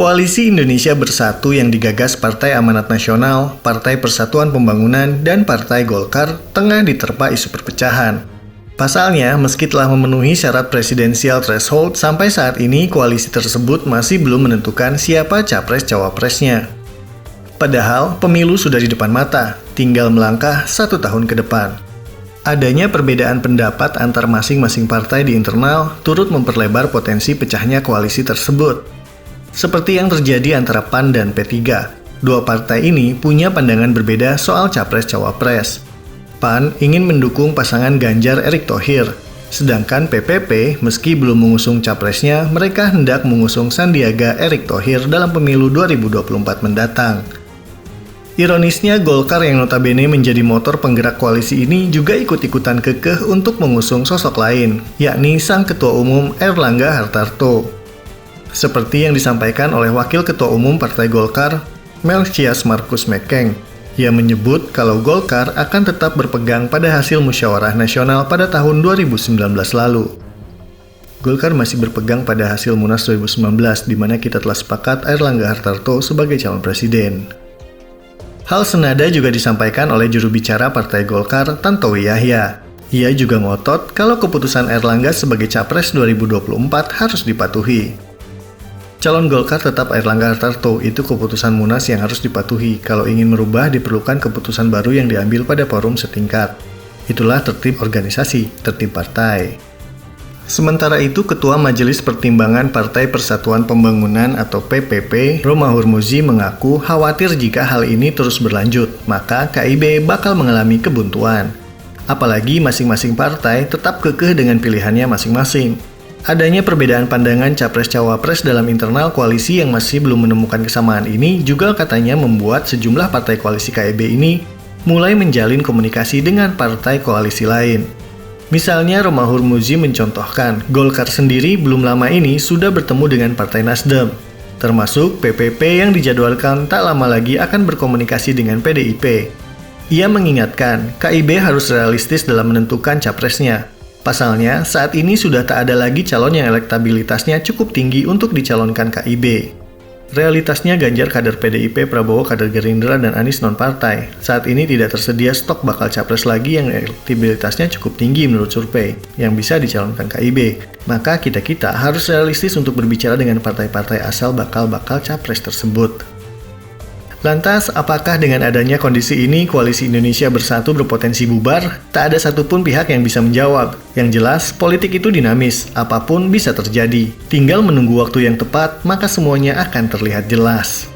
Koalisi Indonesia Bersatu yang digagas Partai Amanat Nasional, Partai Persatuan Pembangunan, dan Partai Golkar tengah diterpa isu perpecahan. Pasalnya, meski telah memenuhi syarat presidensial threshold, sampai saat ini koalisi tersebut masih belum menentukan siapa capres-cawapresnya. Padahal, pemilu sudah di depan mata, tinggal melangkah 1 tahun ke depan. Adanya perbedaan pendapat antar masing-masing partai di internal turut memperlebar potensi pecahnya koalisi tersebut. Seperti yang terjadi antara PAN dan P3, dua partai ini punya pandangan berbeda soal capres-cawapres. PAN ingin mendukung pasangan Ganjar Erick Thohir, sedangkan PPP meski belum mengusung capresnya, mereka hendak mengusung Sandiaga Erick Thohir dalam pemilu 2024 mendatang. Ironisnya, Golkar yang notabene menjadi motor penggerak koalisi ini juga ikut-ikutan kekeh untuk mengusung sosok lain, yakni Sang Ketua Umum Airlangga Hartarto. Seperti yang disampaikan oleh Wakil Ketua Umum Partai Golkar, Melchias Markus Mekeng. Ia menyebut kalau Golkar akan tetap berpegang pada hasil musyawarah nasional pada tahun 2019 lalu. Golkar masih berpegang pada hasil Munas 2019, di mana kita telah sepakat Airlangga Hartarto sebagai calon presiden. Hal senada juga disampaikan oleh juru bicara Partai Golkar, Tantowi Yahya. Ia juga ngotot kalau keputusan Airlangga sebagai capres 2024 harus dipatuhi. Calon Golkar tetap Airlangga Hartarto, itu keputusan Munas yang harus dipatuhi. Kalau ingin merubah, diperlukan keputusan baru yang diambil pada forum setingkat. Itulah tertib organisasi, tertib partai. Sementara itu, Ketua Majelis Pertimbangan Partai Persatuan Pembangunan atau PPP, Romahur Muzi mengaku khawatir jika hal ini terus berlanjut, maka KIB bakal mengalami kebuntuan. Apalagi masing-masing partai tetap kekeh dengan pilihannya masing-masing. Adanya perbedaan pandangan capres-cawapres dalam internal koalisi yang masih belum menemukan kesamaan ini juga katanya membuat sejumlah partai koalisi KIB ini mulai menjalin komunikasi dengan partai koalisi lain. Misalnya, Romahur Muzi mencontohkan, Golkar sendiri belum lama ini sudah bertemu dengan Partai Nasdem, termasuk PPP yang dijadwalkan tak lama lagi akan berkomunikasi dengan PDIP. Ia mengingatkan, KIB harus realistis dalam menentukan capresnya. Pasalnya, saat ini sudah tak ada lagi calon yang elektabilitasnya cukup tinggi untuk dicalonkan KIB. Realitasnya Ganjar kader PDIP, Prabowo kader Gerindra, dan Anies non-partai. Saat ini tidak tersedia stok bakal capres lagi yang elektabilitasnya cukup tinggi menurut survei, yang bisa dicalonkan KIB. Maka kita harus realistis untuk berbicara dengan partai-partai asal bakal capres tersebut. Lantas, apakah dengan adanya kondisi ini, Koalisi Indonesia Bersatu berpotensi bubar? Tak ada satupun pihak yang bisa menjawab. Yang jelas, politik itu dinamis, apapun bisa terjadi. Tinggal menunggu waktu yang tepat, maka semuanya akan terlihat jelas.